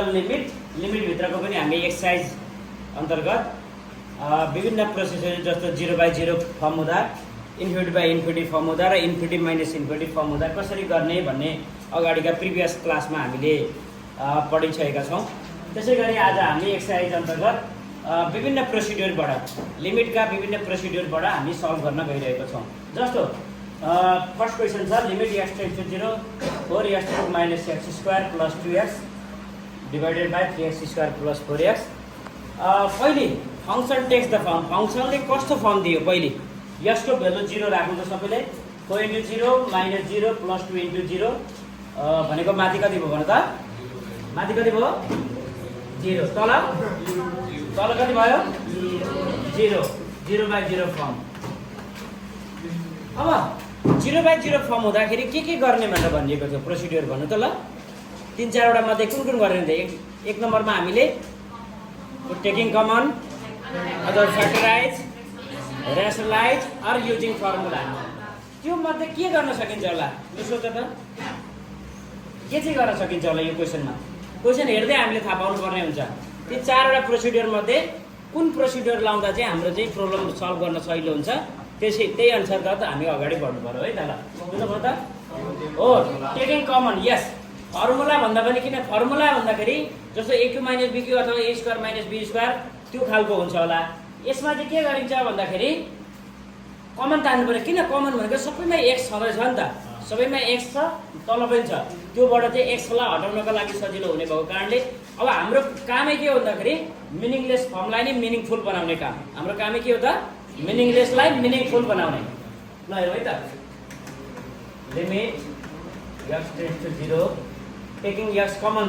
Limit भित्रको पनि हामी एक्सर्साइज अन्तर्गत विभिन्न प्रोसेसहरू जस्तो 0/0 फर्म हुँदा इन्फिनिटी फर्म हुँदा र इन्फिनिटी माइनस इन्फिनिटी फर्म हुँदा कसरी गर्ने भन्ने अगाडिका प्रिभियस क्लासमा हामीले पढिसकेका छौँ। त्यसै गरी आज हामी एक्सर्साइज अन्तर्गत विभिन्न प्रोसिड्युरबाट लिमिटका विभिन्न प्रोसिड्युरबाट हामी सल्भ गर्न गइरहेको छौँ। जस्तो फर्स्ट क्वेसन छ limit x tends to 0 4x minus x² plus 2x divided by 3x² plus 4x। पहिले फङ्सन टेक्स द फर्म, फङ्सनले कस्तो फर्म दियो पहिले यसको भ्यालु 0 राख्नु त सबैले 4 × 0 माइनस 0 प्लस 2 × 0 भनेको माथि कति भयो भन त, माथि कति भयो 0, तल कति भयो 0, 0/0 फर्म। अब 0/0 फर्म हुँदाखेरि के गर्ने भनेर भनिएको थियो प्रोसिड्युर भन्नु त ल, 3-4 वटा मध्ये कुन गर्ने थियो। एक नम्बरमा हामीले taking common other factorize rationalize or using formula, त्यो मध्ये के गर्न सकिन्छ होला यो सोच त, के चाहिँ गर्न सकिन्छ होला यो क्वेसनमा। क्वेसन हेर्दै हामीले थाहा पाउनु पर्ने हुन्छ ती 4 वटा प्रोसिड्युर मध्ये कुन प्रोसिड्युर लाउँदा चाहिँ हाम्रो चाहिँ प्रब्लम सल्भ गर्न सजिलो हुन्छ, त्यही अनुसार हामी अगाडि बढ्नु पर्यो है त। ल बुझ्नु भयो त हो। टेकिङ कमन यस, फर्मुला भन्दा पनि किन फर्मुला भन्दाखेरि जस्तो a Q minus b Q अथवा a² माइनस b² त्यो खालको हुन्छ होला। यसमा चाहिँ के गरिन्छ भन्दाखेरि कमन तान्नु पर्यो। किन कमन भनेको सबैमा x छँदैछ नि त, सबैमा x छ तल पनि छ, त्योबाट चाहिँ x लाई हटाउनको लागि सजिलो हुने भएको कारणले अब हाम्रो कामै के हो भन्दाखेरि मिनिङलेस फर्मलाई नै मिनिङफुल बनाउने काम। हाम्रो कामै के हो त, मिनिङलेसलाई मिनिङफुल बनाउने। ल हेरौँ है त, limit x tends to 0 taking x common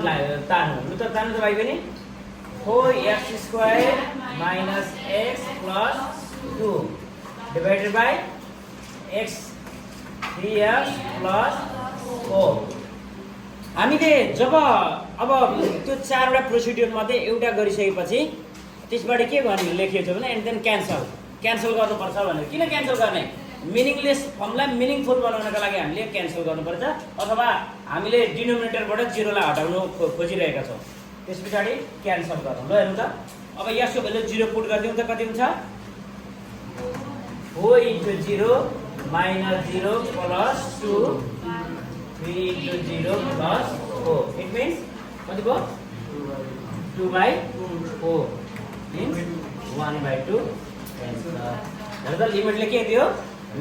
तान्नु, लु त तान्नु त भाइ पनि 4x² minus x plus 2 divided by x 3x plus 4। हामीले जब अब त्यो 4 वटा प्रोसिड्युर मध्ये एउटा गरिसकेपछि त्यसबाट के गर्ने लेखिएको छ भने एन्ड देन क्यान्सल गर्नुपर्छ भनेर। किन क्यान्सल गर्ने, मिनिङलेस फर्मलाई मिनिङफुल बनाउनका लागि हामीले क्यान्सल गर्नुपर्छ, अथवा हामीले डिनोमिनेटरबाट 0 लाई हटाउनु खोजिरहेका छौँ, त्यस पछाडि क्यान्सल गरौँ। ल हेर्नु त, अब यसको भ्यालु 0 पुट गरिदिउँ त कति हुन्छ 4 × 0 minus 0 plus 2 3 × 0 plus 4, it means कति भयो 2/4 मिन्स 1/2 हेर्नु त, लिमिटले के दियो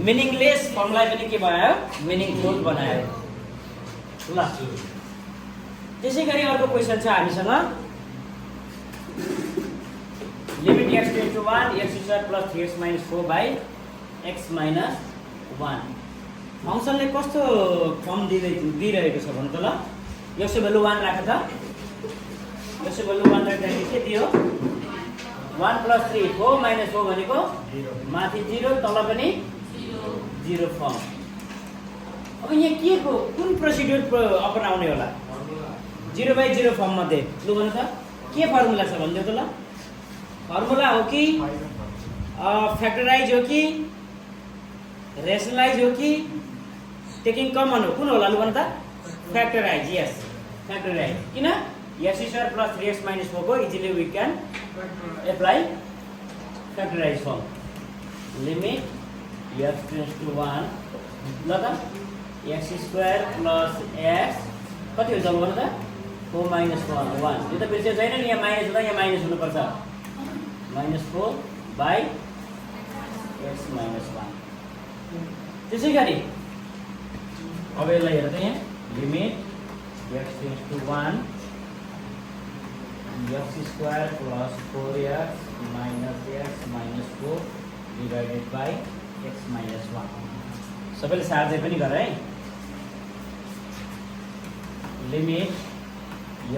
मिनिङलेस फर्मलाई पनि के बनायो मिनिङफुल बनायो। ल त्यसै गरी अर्को क्वेसन छ हामीसँग limit x tends to 1 x² plus 3x minus 4 by x minus 1। फङ्सनले कस्तो फर्म दिइरहेको छ भन्नु त। ल यसको भ्यालु 1 राख त, यसको भ्यालु 1 राख्दाखेरि के दियो 1 प्लस 3 4 माइनस 4 भनेको माथि 0 तल पनि 0 फर्म। अब यहाँ के को कुन प्रोसिड्युर अपनाउने होला 0/0 फर्म मध्ये, लु भन्नु त के फर्मुला छ भनिदियो त। ल फर्मुला हो कि फ्याक्टराइज हो कि रेसनलाइज हो कि टेकिङ कमन हो, कुन होला लु भन्नु त, फ्याक्टराइज। यस फ्याक्टराइज, किन x² प्लस 3x माइनस 4 को easily we can apply factorise form. Limit x tends to 1 ल त x² प्लस x कति हुन्छ भन्नु त 4 माइनस 1 यो त बिर्से छैन नि, यहाँ माइनस हुँदा यहाँ माइनस हुनुपर्छ, माइनस 4 बाई x माइनस 1। त्यसै गरी अब यसलाई हेर त, यहाँ limit x tends to 1 x² plus 4x minus x minus 4 divided by x minus 1। सबैले सार्दै पनि गर है। Limit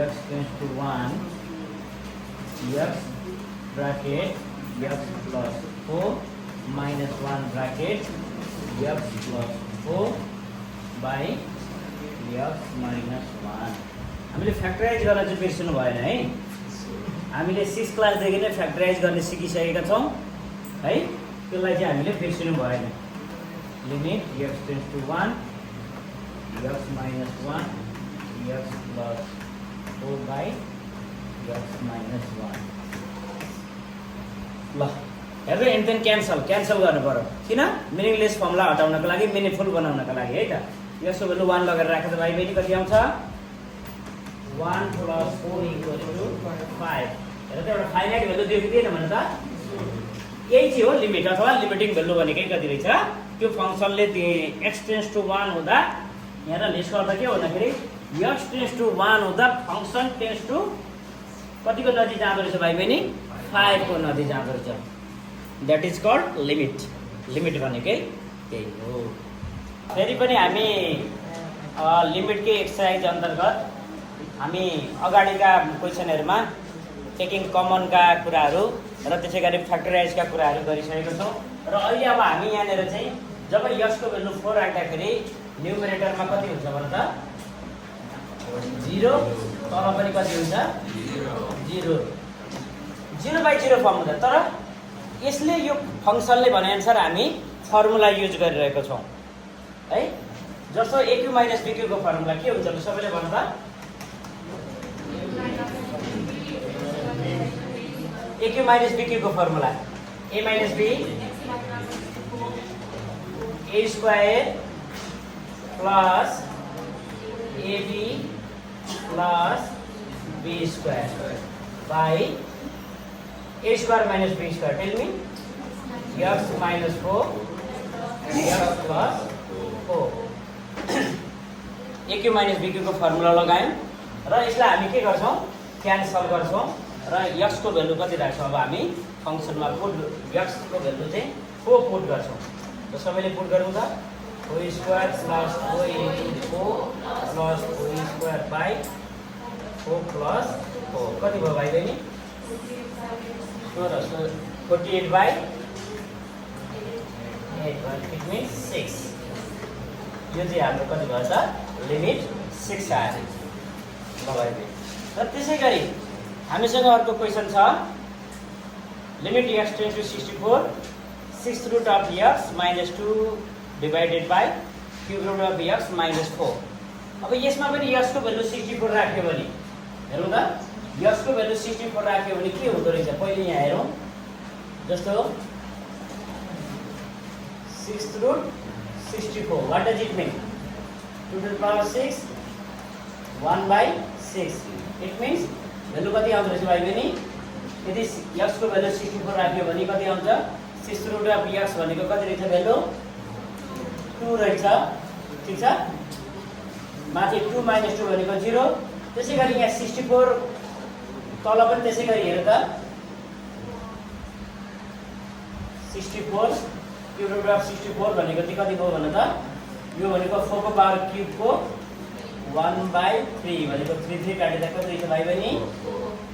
x tends to 1 x bracket x plus 4 minus 1 bracket x plus 4 by x minus 1। हामीले फ्याक्टराइज गर्न चाहिँ बिर्सनु भएन है, हामीले 6 क्लासदेखि नै फ्याक्टराइज गर्ने सिकिसकेका छौँ है, त्यसलाई चाहिँ हामीले बिर्सनु भएन। Limit x tends to 1 x minus 1 x plus 4 by x minus 1 ल हेर्नु एन्ड देन क्यान्सल गर्नु पर्यो किन मिनिङलेस फर्मुला हटाउनको लागि मिनिङफुल बनाउनको लागि है त यसको भ्यालु 1 लगेर राखेर भाइ बहिनी कति आउँछ 1 plus 4 equals to 5 हेर त एउटा फाइनाइट भ्यालु दिएको थिएन भने त यही चाहिँ हो लिमिट अथवा लिमिटिङ भ्यालु भनेकै कति रहेछ त्यो फङ्सनले x टेन्स टु 1 हुँदा यहाँ लिस्ट गर्दा के भन्दाखेरि x टेन्स टु 1 हुँदा फङ्सन टेन्स टु कतिको नजिक जाँदो रहेछ भाइ बहिनी 5 को नजिक जाँदो रहेछ द्याट इज कल्ड लिमिट भनेकै त्यही हो फेरि पनि हामी लिमिटकै एक्सर्साइज अन्तर्गत हामी अगाडिका क्वेसनहरूमा टेकिङ कमनका कुराहरू र त्यसै गरी फ्याक्टराइजका कुराहरू गरिसकेको छौँ र अहिले अब हामी यहाँनिर चाहिँ जब यसको भ्यालु 4 राख्दाखेरि न्युमरेटरमा कति हुन्छ भने त 0 तल पनि कति हुन्छ 0/0 फर्म हुन्छ तर यसले यो फङ्सनले भनेअनुसार हामी फर्मुला युज गरिरहेको छौँ है जस्तो AQ - BQ को फर्मुला के हुन्छ त सबैले भन्नु त AQ - BQ को formula A - B A square plus AB plus B square by A square minus B square. Tell me. X minus 4 X plus 4. AQ - BQ को फर्मुला लगायौँ र यसलाई हामी के गर्छौँ क्यान्सल गर्छौँ र x को भ्यालु कति राख्छौँ अब हामी फङ्सनमा पुट x को भ्यालु चाहिँ 4 पुट गर्छौँ र सबैले पुट गरौँ त 4 square plus 4 into 4 plus 4 square by 4 plus 4 कति भयो भाइ बहिनी 48 by 8 it means 6 यो चाहिँ हाम्रो कति भयो त लिमिट 6 आयो ल भाइ बहिनी र त्यसै गरी हामीसँग अर्को क्वेसन छ limit x tends to 64 6th root of x minus 2 divided by cube root of x minus 4 अब यसमा पनि x को भ्यालु 64 राख्यो भने हेरौँ त x को भ्यालु 64 राख्यो भने के हुँदो रहेछ पहिले यहाँ हेरौँ जस्तो 6th root 64 what does it mean 2 to the power 6 1/6 it means value कति आउँछ रहेछ भाइ बहिनी यदि x को भ्यालु 64 राख्यो भने कति आउँछ 6th root of x भनेको कति रहेछ भ्यालु 2 रहेछ ठीक छ माथि 2 - 2 भनेको 0 त्यसै गरी यहाँ 64 तल पनि त्यसै गरी हेर त 64 क्युब रुट अफ 64 भनेको चाहिँ कति भयो भने त यो भनेको 4 को पावर क्युब को 1/3 भनेको 3 काटेर कति रहेछ भाइ बहिनी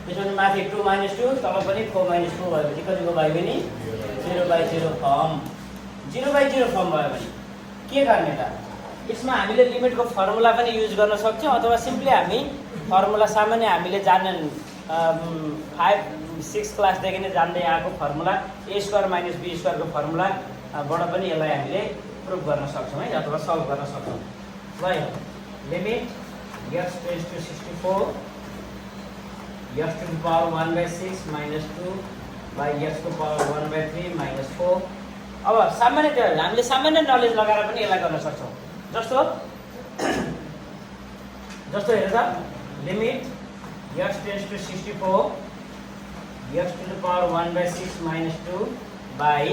त्यसपछि माथि 2 - 2 तल पनि 4 - 4 भएपछि कति भयो भाइ बहिनी 0/0 फर्म 0/0 फर्म भयो भने के गर्ने त यसमा हामीले लिमिटको फर्मुला पनि युज गर्न सक्छौँ अथवा सिम्पली हामी फर्मुला सामान्य हामीले जान्ने 5-6 क्लासदेखि नै जान्दै आएको formula A square minus B square को फर्मुला बाट पनि यसलाई हामीले प्रुभ गर्न सक्छौँ है अथवा सल्भ गर्न सक्छौँ ल limit x tends to 64 x to the power 1/6 minus 2 by x to the power 1/3 minus 4 अब सामान्य हामीले सामान्य नलेज लगाएर पनि यसलाई गर्न सक्छौँ जस्तो हेर त limit x tends to 64 x to the power 1/6 minus 2 by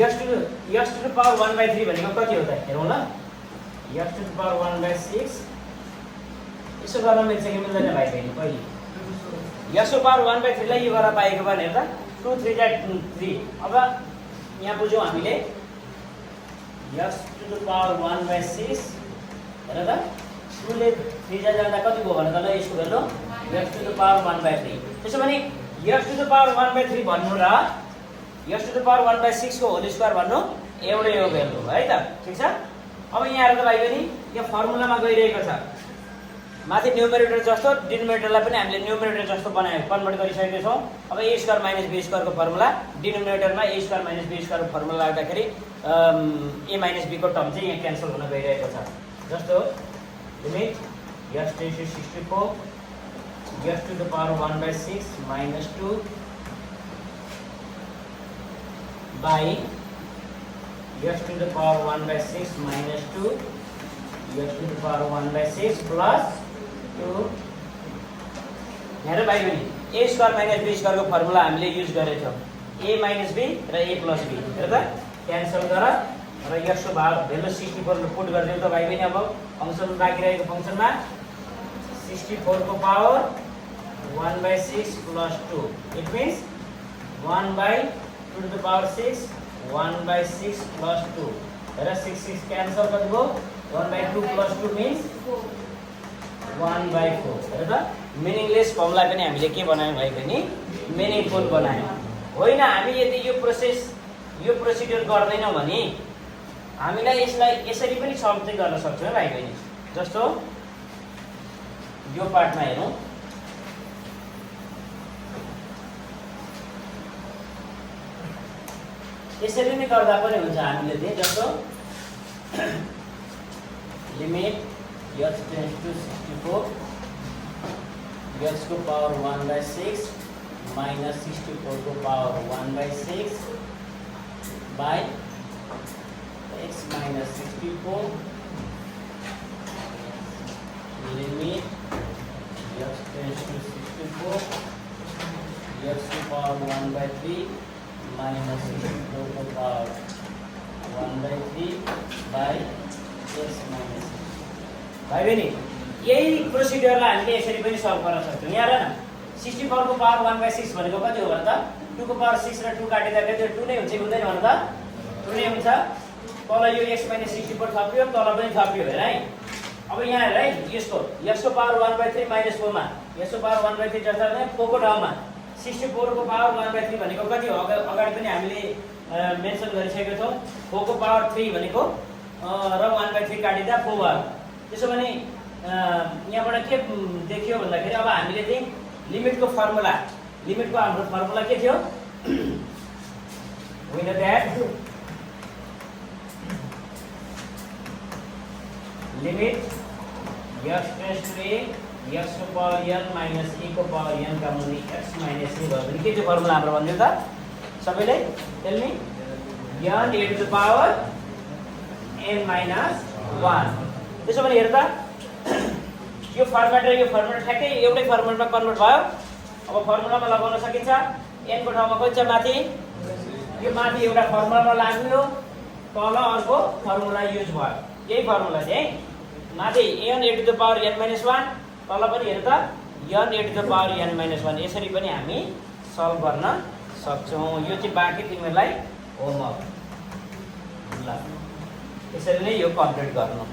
x to the power 1/3 भनेको कति हो त हेरौँ ल x to the power 1/6 यसो गर्न मिल्छ कि मिल्दैन भाइ बहिनी पहिले x to the power 1/3 लाई यो गर्न पाएको भने हेर त 2 3 जा 3 अब यहाँ बुझौँ हामीले x to the power 1/6 हेर त 2 ले 3 जा जाँदा कति भयो भने त ल यसको value x to the power 1/3 त्यसो भने x to the power 1/3 भन्नु र x to the power 1/6 को होल स्क्वायर भन्नु एउटै हो भ्यालु है त ठीक छ अब यहाँ हेर त भाइ बहिनी यो फर्मुलामा गइरहेको छ माथि न्युमरेटर जस्तो डिनोमिनेटरलाई पनि हामीले न्युमरेटर जस्तो बनायो कन्भर्ट गरिसकेका छौँ अब a square minus b square को फर्मुला डिनोमिनेटरमा a square minus b square को फर्मुला लाग्दाखेरि a माइनस b को टर्म चाहिँ यहाँ क्यान्सल हुन गइरहेको छ जस्तो limit x tends to 64 x to the power 1/6 minus 2 by x to the power 1/6 minus 2 x to the power 1/6 plus 2 हेर भाइ बहिनी a square minus b square को फर्मुला हामीले युज गरेछौं a minus b र a plus b हेर त cancel गर र x को भ्यालु 64 ले पुट गर्दियौ त भाइ बहिनी अब फंक्सन राखिरहेको फंक्सनमा 64 को power 1/6 plus 2 it means 1/2 to the power 6 1/6 plus 2 हेर 6 क्यान्सल गरिगयो 1/2 plus 2 means 1/4 हेर त मिनिङलेस फर्मुला पनि हामीले के बनायौं भाइ बहिनी मिनिङफुल बनायौं होइन हामी यदि यो प्रोसिड्युर गर्दैनौं भने हामीलाई यसलाई यसरी पनि सल्भ चाहिँ गर्न सक्छौं भाइ बहिनी जस्तो यो पार्टमा हेरौं यसरी नै गर्दा पनि हुन्छ हामीले चाहिँ जस्तो limit x tends to 64 x को पावर 1/6 minus 64 को power 1/6 by x minus 64 limit x tends to 64 x को पावर 1/3 minus 64 को पावर 1/3 by x minus भाइ बहिनी यही प्रोसिड्युरलाई हामीले यसरी पनि सल्भ गर्न सक्छौं यहाँ हेर न 64 को पावर 1/6 भनेको कति हो भने त 2 को पावर 6 र 2 काटिँदाखेरि त्यो 2 नै हुन्छ कि हुँदैन भने त 2 नै हुन्छ तल यो x - 64 थपियो तल पनि थपियो हेर है अब यहाँ हेर है यसको x को पावर 1/3 - 4 मा x को पावर 1/3 जस्ता नै 4 को ठाउँमा 64 को पावर 1/3 भनेको कति हो अगाडि पनि हामीले मेन्सन गरिसकेको छौं 4 को पावर 3 भनेको र 1/3 काटिदा 4 भयो त्यसो भने यहाँबाट के देखियो भन्दाखेरि अब हामीले चाहिँ लिमिटको हाम्रो फर्मुला के थियो we know that limit x tends to a x को पावर n minus e को पावर n का मुनि x minus e भयो भने के थियो फर्मुला हाम्रो भन्दियो त सबैले tell me n e to the power n minus 1 त्यसो भने हेर त यो फर्मुला र यो फर्मुला ठ्याक्कै एउटै फर्मुलामा कन्भर्ट भयो अब फर्मुलामा लगाउन सकिन्छ n को ठाउँमा कति छ माथि यो माथि एउटा फर्मुलामा लाग्यो तल अर्को फर्मुला युज भयो यही फर्मुला चाहिँ माथि n e to the power n minus 1 तल पनि हेर त n e to the power n minus 1 यसरी पनि हामी सल्भ गर्न सक्छौं यो चाहिँ बाँकी तिमीलाई होमवर्क ल यसरी नै यो कम्प्लिट गर्नु